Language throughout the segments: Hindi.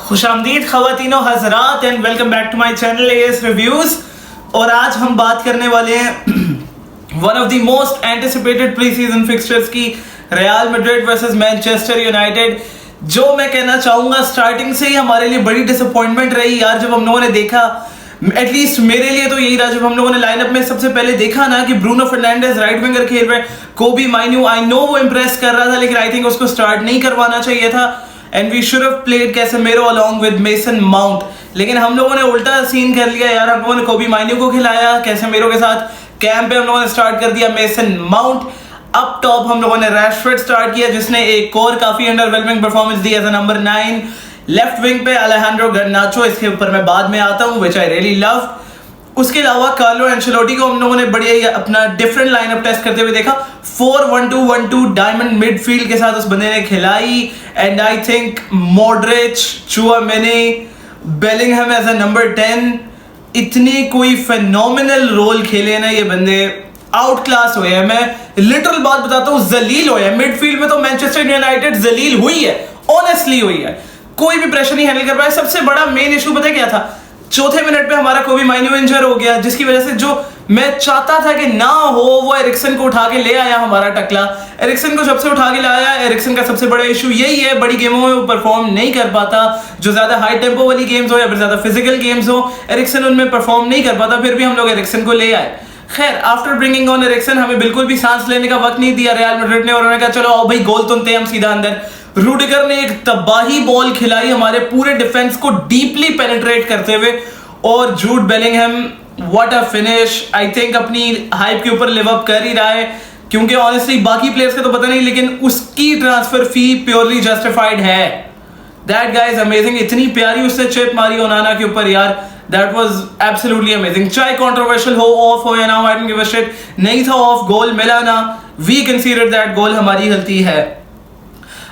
खुशामदीद ख़वातीनो हज़रात and welcome back to my channel AS reviews. और आज हम बात करने वाले हैं one of the most anticipated pre season fixtures की, Real Madrid versus Manchester United. जो मैं कहना चाहूँगा स्टार्टिंग से ही हमारे लिए बड़ी डिसअपॉइंटमेंट रही यार, जब हम लोगों ने देखा, एटलीस्ट मेरे लिए तो यही रहा, जब हम लोगों ने लाइनअप में सबसे पहले देखा ना कि ब्रूनो फर्नांडिस राइट विंगर खेल रहे हैं, कोबी माइन्यू आई नो वो इम्प्रेस कर रहा था, लेकिन आई थिंक उसको स्टार्ट नहीं करवाना चाहिए था and we should have played Casemiro along with Mason Mount. लेकिन हम लोगों ने उल्टा सीन कर लिया यार, हम लोगों ने कोबी माइन्यू को खिलाया कैसेमिरो के साथ, कैंप पे हम लोगों ने स्टार्ट कर दिया मेसन माउंट, अप टॉप हम लोगों ने रैशफोर्ड स्टार्ट किया जिसने एक और काफी अंडरवेलमिंग परफॉर्मेंस दी as a number 9। Left wing पे अलेहांड्रो गर्नाचो, इसके ऊपर मैं बाद में आता हूँ, व्हिच आई रियली लव। उसके अलावा कार्लो एंचेलोटी को हम लोगों ने बढ़िया अपना डिफरेंट लाइनअप टेस्ट करते हुए देखा, 4-1-2-1-2 डायमंड मिडफील्ड के साथ उस बंदे ने खिलाई and I think Modric, Tchouameni, Bellingham as a number 10, इतनी कोई फेनोमिनल रोल खेले ना ये बंदे, आउट क्लास हुए हैं। मैं लिटरल बात बताता हूँ, जलील हुए हैं मिडफील्ड में, तो मैनचेस्टर यूनाइटेड जलील हुई है, ऑनेस्टली हुई है, कोई भी प्रेशर नहीं हैंडल कर पाया। सबसे बड़ा मेन इशू पता है क्या था, चौथे मिनट पे हमारा कोबी माइन्यू इंजर हो गया, जिसकी वजह से जो मैं चाहता था कि ना हो वो एरिक्सन को उठा के ले आया हमारा टकला। एरिक्सन को जब से उठा के लाया, एरिक्सन का सबसे बड़ा इशू यही है, बड़ी गेमों में वो परफॉर्म नहीं कर पाता, जो ज्यादा हाई टेम्पो वाली गेम्स हो या फिर ज्यादा फिजिकल गेम्स हो, एरिक्सन उनमें परफॉर्म नहीं कर पाता, फिर भी हम लोग एरिक्सन को ले आए। खैर आफ्टर ब्रिंगिंग ऑन एरिक्सन हमें बिल्कुल भी सांस लेने का वक्त नहीं दिया रियल मैड्रिड ने, और उन्होंने कहा चलो आओ भाई गोल तुनते हम सीधा अंदर। रूडिगर ने एक तबाही बॉल खिलाई हमारे पूरे डिफेंस को डीपली पेनिट्रेट करते हुए, और Jude Bellingham what a finish, I think अपनी हाइप के ऊपर लिव अप कर ही रहा है, क्योंकि ऑनेस्टली बाकी प्लेयर्स का तो पता नहीं, लेकिन उसकी ट्रांसफर फी प्योरली जस्टिफाइड है। दैट गाय इज अमेजिंग, इतनी प्यारी उसने चिप मारी ओनाना के ऊपर यार, दैट वाज एब्सोल्युटली अमेजिंग। चाहे कंट्रोवर्शियल हो, ऑफ हो या ना, I don't give a shit, नहीं था ऑफ, गोल मिला ना, वी कंसीडर्ड दैट गोल हमारी गलती है।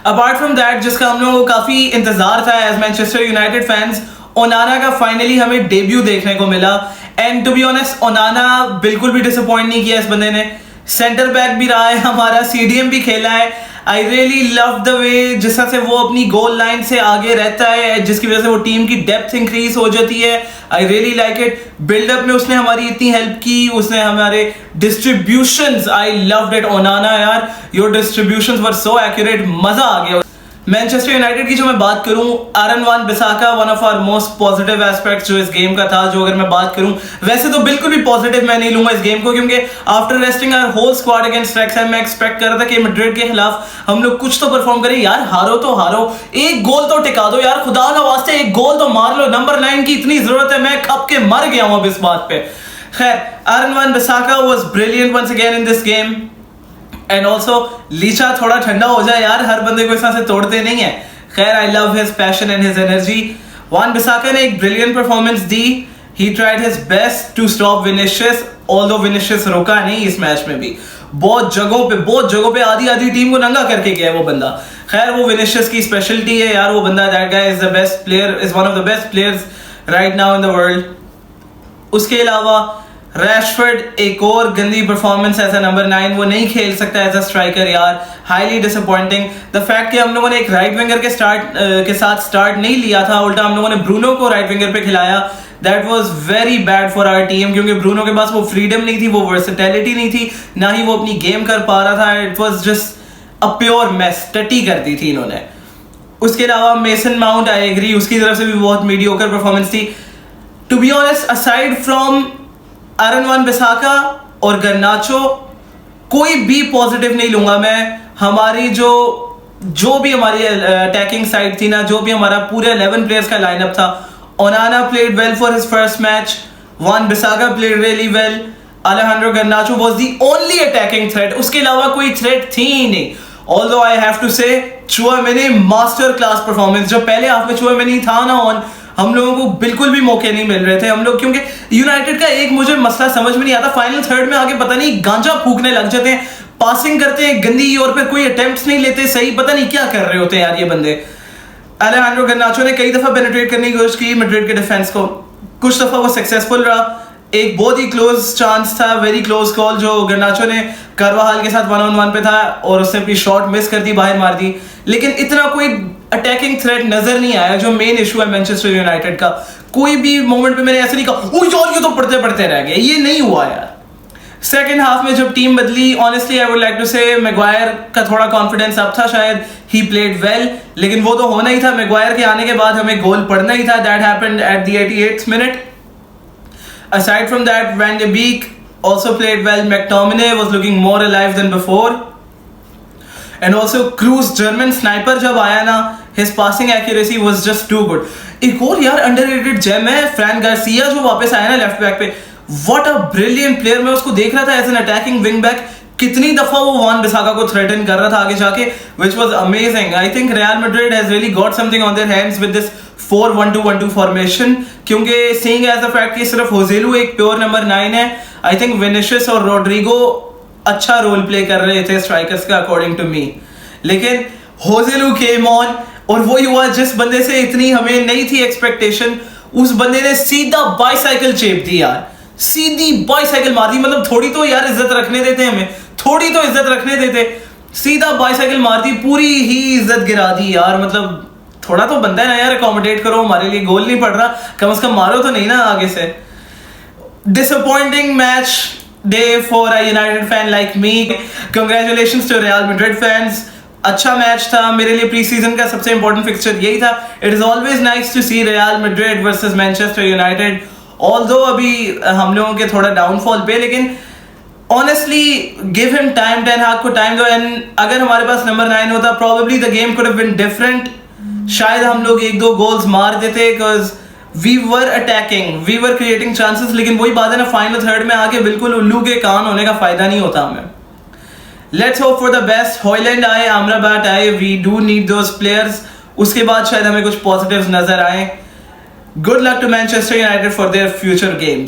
अपार्ट फ्रॉम दैट, जिसका हम लोगों को काफी इंतजार था as Manchester United fans, Onana का फाइनली हमें डेब्यू देखने को मिला and to be honest Onana बिल्कुल भी डिसअपॉइंट नहीं किया इस बंदे ने। सेंटर बैक भी रहा है हमारा, सीडीएम भी खेला है। I really love the way जिस तरह से वो अपनी गोल लाइन से आगे रहता है, जिसकी वजह से वो टीम की डेप्थ इंक्रीज हो जाती है। I really like it. Buildup में उसने हमारी इतनी हेल्प की, उसने हमारे distributions, I loved it Onana यार, your distributions were so accurate, मजा आ गया। मैनचेस्टर यूनाइटेड की जो मैं बात करूं, Aaron Wan Bissaka one of our most positive aspects जो इस गेम का था, जो अगर मैं बात करूं, वैसे तो बिल्कुल भी पॉजिटिव मैं नहीं लूंगा इस गेम को, क्योंकि after resting our whole squad against Wrexham मैं एक्सपेक्ट कर रहा था कि मैड्रिड के खिलाफ हम लोग कुछ तो परफॉर्म करें यार, हारो तो हारो, एक गोल तो टिका दो यार, खुदा का वास्ते एक गोल तो मार लो, नंबर 9 की इतनी जरूरत है, मैं खप के मर गया हूं अब इस बात पे। खैर Aaron Wan Bissaka was brilliant once again in this game and also Licha थोड़ा ठंडा हो जाए यार, हर बंदे को इस तरह से तोड़ते नहीं है। खैर I love his passion and his energy. Wan Bissaka ने एक ब्रिलियंट परफॉर्मेंस दी, he tried his best to stop Vinicius, although Vinicius रुका नहीं इस मैच में भी, बहुत जगहों पे आधी टीम को नंगा करके गया है वो बंदा। खैर वो विनिशियस की स्पेशलिटी है यार, वो बंदा, that guy is the best player, is one of the best players right now in the world. उसके अलावा रैशफोर्ड एक और गंदी परफॉर्मेंस एज अ नंबर 9, वो नहीं खेल सकता एज अ स्ट्राइकर यार, हाईली डिसअपॉइंटिंग। द फैक्ट कि हम लोगों ने एक राइट विंगर के साथ स्टार्ट नहीं लिया था, उल्टा हम लोगों ने ब्रूनो को राइट विंगर पे खिलाया, that was very bad for our team, क्योंकि ब्रूनो के पास वो फ्रीडम नहीं थी, वो वर्सेटिलिटी नहीं थी, ना ही वो अपनी गेम कर पा रहा था, it was just a pure mess, टट्टी कर दी थी इन्होंने। उसके अलावा मेसन माउंट, आई एग्री, उसकी तरफ से भी बहुत मीडियोकर परफॉर्मेंस थी। To be honest, aside from Aaron Wan Bissaka और गर्नाचो, कोई भी पॉजिटिव नहीं लूंगा मैं। हमारी जो भी हमारी अटैकिंग साइड थी ना, जो भी हमारा पूरे 11 प्लेयर्स का लाइनअप था, ओनाना played well for his first match, one बिसाका played really well, अलेहांड्रो गर्नाचो was the only attacking threat, उसके अलावा कोई थ्रेट थी ही नहीं। ऑल्दो आई हैव टू से चुआमेनी मास्टर क्लास परफॉर्मेंस, जब पहले हाफ में चुआमेनी था ना ऑन, हम लोगों को बिल्कुल भी मौके नहीं मिल रहे थे हम लोग, क्योंकि यूनाइटेड का एक मुझे मसला समझ में नहीं आता, फाइनल थर्ड में आके पता नहीं गांजा फूकने लग जाते हैं, पासिंग करते हैं गंदी, और फिर कोई अटेम्प्ट्स नहीं लेते सही, पता नहीं क्या कर रहे होते हैं यार ये बंदे। अलेहांड्रो गर्नाचो ने कई दफा पेनिट्रेट करने की कोशिश की मैड्रिड के डिफेंस को, कुछ दफा वो सक्सेसफुल रहा, एक बहुत ही क्लोज चांस था, वेरी क्लोज कॉल जो गर्नाचो ने कार्वाहाल के साथ 1-on-1 पे था और उसने अपनी शॉट मिस कर दी, बाहर मार दी, लेकिन इतना कोई अटैकिंग थ्रेट नजर नहीं आया, जो मेन इशू है मैनचेस्टर यूनाइटेड का। कोई भी मोमेंट पे मैंने ऐसे नहीं कहा ओ यार ये तो पढ़ते पढ़ते रह गए, ये नहीं हुआ यार। सेकेंड हाफ में जब टीम बदली, honestly I would like to say Maguire का थोड़ा कॉन्फिडेंस अब था, शायद ही प्लेड वेल, लेकिन वो तो होना ही था। मैग्वायर के आने के बाद हमें गोल पड़ना ही था। That happened at the 88th minute. Aside from that, Van de Beek also played well. McTominay was looking more alive than before. And also Cruz, German sniper जब आया ना, his passing accuracy was just too good. एक और यार underrated gem है फ्रैन गार्सिया जो वापस आया ना लेफ्ट बैक पे। What a brilliant player! मैं उसको देख रहा था as an attacking wing back, कितनी दफा वो वान बिसाका को थ्रेटन कर रहा था आगे जाके, which was amazing. I think Real Madrid has really got something on their hands with this 4-1-2-1-2 formation, क्योंकि seeing as a fact कि सिर्फ होजेलू एक प्योर नंबर 9 है, आई थिंक विनिशियस और रोड्रिगो अच्छा रोल प्ले कर रहे थे स्ट्राइकर्स का अकॉर्डिंग टू मी, लेकिन होजेलू केम ऑन और वही हुआ जिस बंदे से इतनी हमें नहीं थी एक्सपेक्टेशन, उस बंदे ने सीधा बाईसाइकिल चेप दी यार, सीधी बाईसाइकिल मार दी। मतलब थोड़ी तो यार इज्जत रखने देते हमें, थोड़ी तो इज्जत रखने देते, सीधा बाईसाइकिल मार दी, पूरी ही इज्जत गिरा दी यार। मतलब थोड़ा तो बनता है ना यार, अकोमोडेट करो, हमारे लिए गोल नहीं पड़ रहा, कम से कम मारो तो नहीं ना आगे से। Disappointing match day for a United fan like me. Congratulations to Real Madrid fans. अच्छा मैच था मेरे लिए, प्री सीजन का सबसे इंपॉर्टेंट फिक्सचर यही था। It is always nice to see Real Madrid versus Manchester United, although अभी हम लोगों के थोड़ा डाउनफॉल पे, लेकिन honestly give him time, ten Hag को टाइम दो। एंड अगर हमारे पास नंबर 9 होता, probably the game could have been different. शायद हम लोग 1-2 गोल्स मार देते, because we were attacking, we were creating chances, लेकिन वही बात है ना, फाइनल थर्ड में आके बिल्कुल उल्लू के कान होने का फायदा नहीं होता हमें। Let's hope for the best. Hojlund आए, अमराबाद आए, we do need those players. उसके बाद शायद हमें कुछ पॉजिटिव्स नजर आए। Good luck to Manchester United for their future games.